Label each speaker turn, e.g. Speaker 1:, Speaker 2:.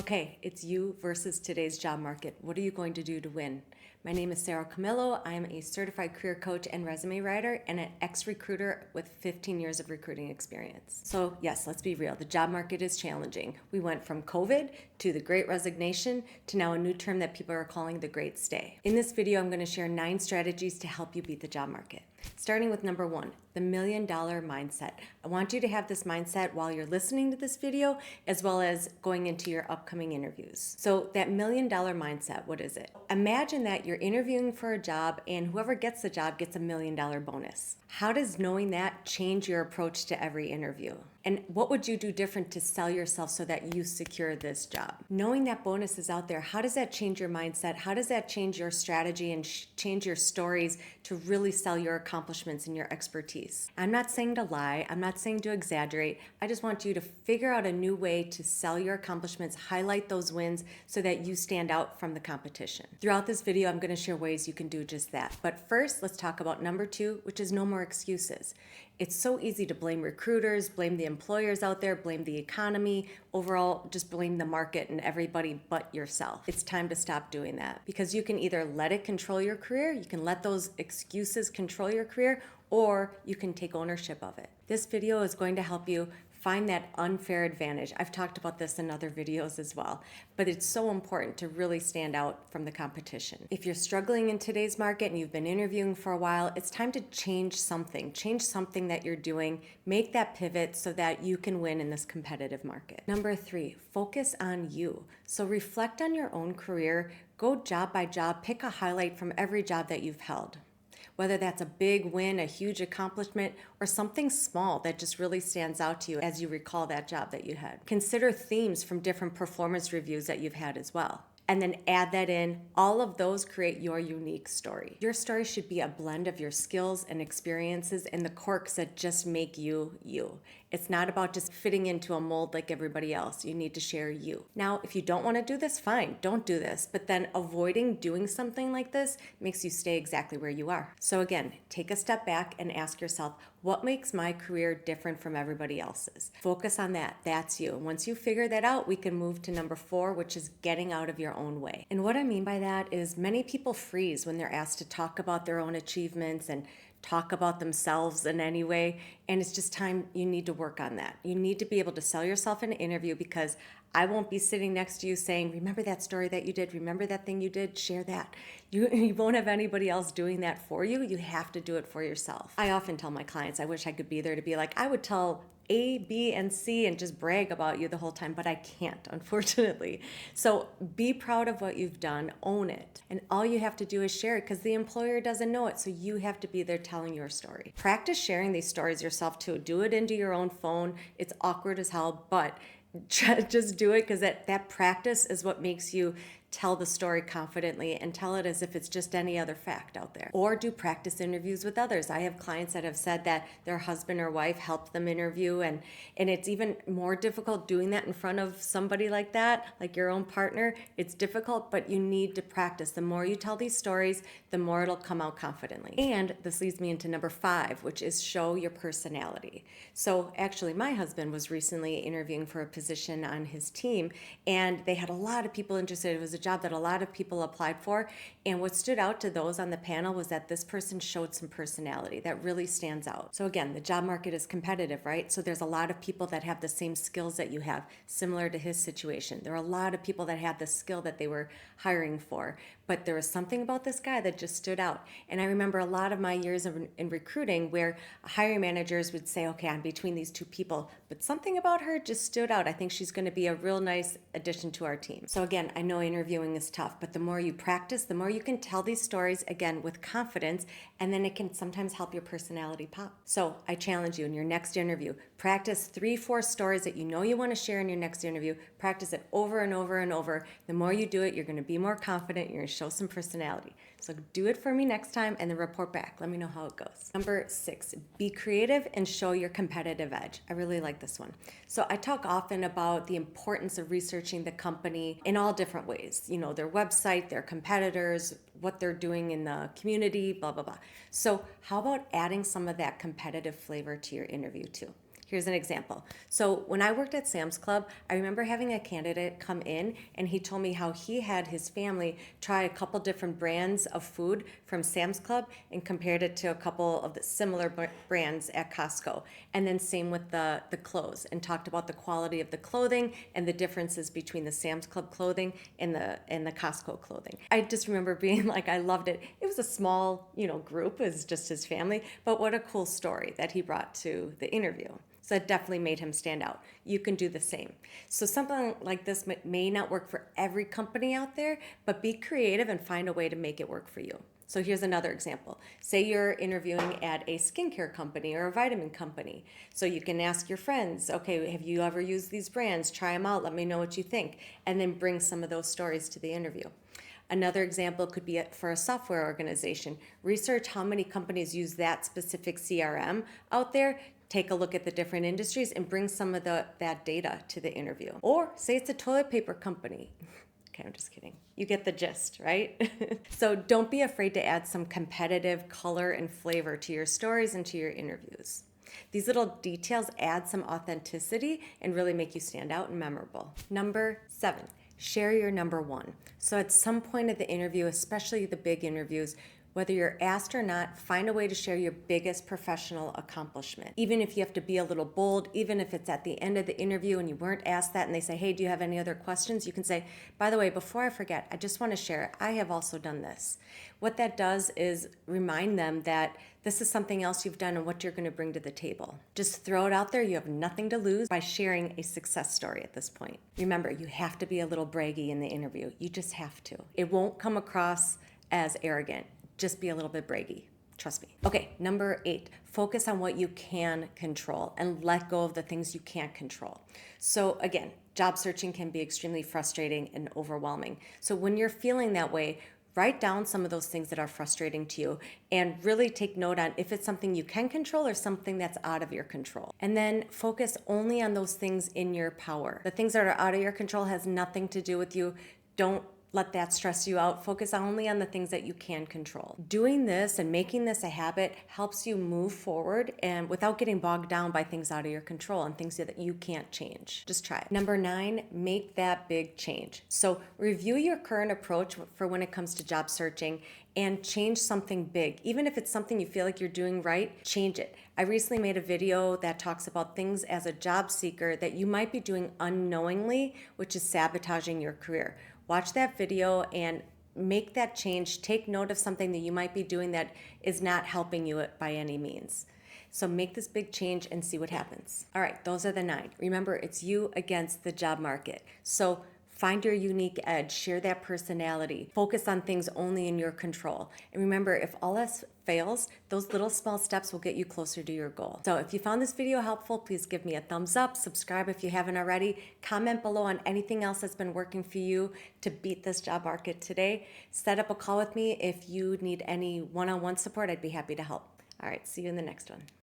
Speaker 1: Okay, it's you versus today's job market. What are you going to do to win? My name is Sarah Camillo. I am a certified career coach and resume writer and an ex-recruiter with 15 years of recruiting experience. So yes, let's be real. The job market is challenging. We went from COVID to the Great Resignation to now a new term that people are calling the Great Stay. In this video, I'm going to share 9 strategies to help you beat the job market. Starting with number 1, the $1 million mindset. I want you to have this mindset while you're listening to this video, as well as going into your upcoming interviews. So that $1 million mindset, what is it? Imagine that you're interviewing for a job and whoever gets the job gets a $1 million bonus. How does knowing that change your approach to every interview? And what would you do different to sell yourself so that you secure this job? Knowing that bonus is out there, how does that change your mindset? How does that change your strategy and change your stories to really sell your accomplishments and your expertise? I'm not saying to lie. I'm not saying to exaggerate. I just want you to figure out a new way to sell your accomplishments, highlight those wins so that you stand out from the competition. Throughout this video, I'm going to share ways you can do just that. But first, let's talk about number 2, which is no more excuses. It's so easy to blame recruiters, blame the employers out there, blame the economy, overall just blame the market and everybody but yourself. It's time to stop doing that because you can either let it control your career, you can let those excuses control your career, or you can take ownership of it. This video is going to help you find that unfair advantage. I've talked about this in other videos as well, but it's so important to really stand out from the competition. If you're struggling in today's market and you've been interviewing for a while, it's time to change something that you're doing, make that pivot so that you can win in this competitive market. Number 3, focus on you. So reflect on your own career, go job by job, pick a highlight from every job that you've held. Whether that's a big win, a huge accomplishment, or something small that just really stands out to you as you recall that job that you had. Consider themes from different performance reviews that you've had as well. And then add that in. All of those create your unique story. Your story should be a blend of your skills and experiences and the quirks that just make you, you. It's not about just fitting into a mold like everybody else. You need to share you. Now, if you don't want to do this, fine, don't do this. But then avoiding doing something like this makes you stay exactly where you are. So again, take a step back and ask yourself, what makes my career different from everybody else's? Focus on that. That's you. Once you figure that out, we can move to number 4, which is getting out of your own way. And what I mean by that is many people freeze when they're asked to talk about their own achievements and talk about themselves in any way. And it's just time you need to work on that. You need to be able to sell yourself in an interview because I won't be sitting next to you saying, remember that story that you did? Remember that thing you did? Share that. You won't have anybody else doing that for you. You have to do it for yourself. I often tell my clients, I wish I could be there to be like, I would tell A, B, and C and just brag about you the whole time, but I can't, unfortunately. So be proud of what you've done, own it. And all you have to do is share it because the employer doesn't know it. So you have to be there telling your story. Practice sharing these stories yourself too. Do it into your own phone. It's awkward as hell, but just do it because that practice is what makes you tell the story confidently and tell it as if it's just any other fact out there. Or do practice interviews with others. I have clients that have said that their husband or wife helped them interview, and it's even more difficult doing that in front of somebody like that, like your own partner. It's difficult, but you need to practice. The more you tell these stories, the more it'll come out confidently. And this leads me into number 5, which is show your personality. So actually, my husband was recently interviewing for a position on his team, and they had a lot of people interested. It was a job that a lot of people applied for, and what stood out to those on the panel was that this person showed some personality that really stands out. So again, the job market is competitive, right? So there's a lot of people that have the same skills that you have, similar to his situation. There are a lot of people that had the skill that they were hiring for, but there was something about this guy that just stood out. And I remember a lot of my years in recruiting where hiring managers would say, okay, I'm between these 2 people, but something about her just stood out. I think she's going to be a real nice addition to our team. So again, I know interviewing is tough, but the more you practice, the more you can tell these stories again with confidence, and then it can sometimes help your personality pop. So I challenge you in your next interview, practice 3-4 stories that you know you want to share in your next interview. Practice it over and over and over. The more you do it, you're going to be more confident. You're going to show some personality. So do it for me next time and then report back. Let me know how it goes. Number 6, be creative and show your competitive edge. I really like this one. So I talk often about the importance of researching the company in all different ways. You know, their website, their competitors, what they're doing in the community, blah, blah, blah. So how about adding some of that competitive flavor to your interview too? Here's an example. So when I worked at Sam's Club, I remember having a candidate come in and he told me how he had his family try a couple different brands of food from Sam's Club and compared it to a couple of the similar brands at Costco. And then same with the clothes, and talked about the quality of the clothing and the differences between the Sam's Club clothing and the Costco clothing. I just remember being like, I loved it. It was a small, group, it was just his family, but what a cool story that he brought to the interview. So that definitely made him stand out. You can do the same. So something like this may not work for every company out there, but be creative and find a way to make it work for you. So here's another example. Say you're interviewing at a skincare company or a vitamin company. So you can ask your friends, okay, have you ever used these brands? Try them out, let me know what you think. And then bring some of those stories to the interview. Another example could be for a software organization. Research how many companies use that specific CRM out there. Take a look at the different industries and bring some of that data to the interview. Or say it's a toilet paper company. Okay, I'm just kidding. You get the gist, right? So don't be afraid to add some competitive color and flavor to your stories and to your interviews. These little details add some authenticity and really make you stand out and memorable. Number 7, share your number one. So at some point of the interview, especially the big interviews, whether you're asked or not, find a way to share your biggest professional accomplishment. Even if you have to be a little bold, even if it's at the end of the interview and you weren't asked that and they say, hey, do you have any other questions? You can say, by the way, before I forget, I just want to share, I have also done this. What that does is remind them that this is something else you've done and what you're going to bring to the table. Just throw it out there. You have nothing to lose by sharing a success story at this point. Remember, you have to be a little braggy in the interview. You just have to. It won't come across as arrogant. Just be a little bit braggy. Trust me. Okay, number 8, focus on what you can control and let go of the things you can't control. So again, job searching can be extremely frustrating and overwhelming. So when you're feeling that way, write down some of those things that are frustrating to you and really take note on if it's something you can control or something that's out of your control. And then focus only on those things in your power. The things that are out of your control has nothing to do with you. Don't let that stress you out. Focus only on the things that you can control. Doing this and making this a habit helps you move forward and without getting bogged down by things out of your control and things that you can't change. Just try it. Number 9, make that big change. So review your current approach for when it comes to job searching and change something big. Even if it's something you feel like you're doing right, change it. I recently made a video that talks about things as a job seeker that you might be doing unknowingly, which is sabotaging your career. Watch that video and make that change. Take note of something that you might be doing that is not helping you by any means. So make this big change and see what happens. All right, those are the 9. Remember, it's you against the job market. So find your unique edge, share that personality, focus on things only in your control. And remember, if all else fails, those little small steps will get you closer to your goal. So if you found this video helpful, please give me a thumbs up, subscribe if you haven't already, comment below on anything else that's been working for you to beat this job market today. Set up a call with me if you need any one-on-one support. I'd be happy to help. All right, see you in the next one.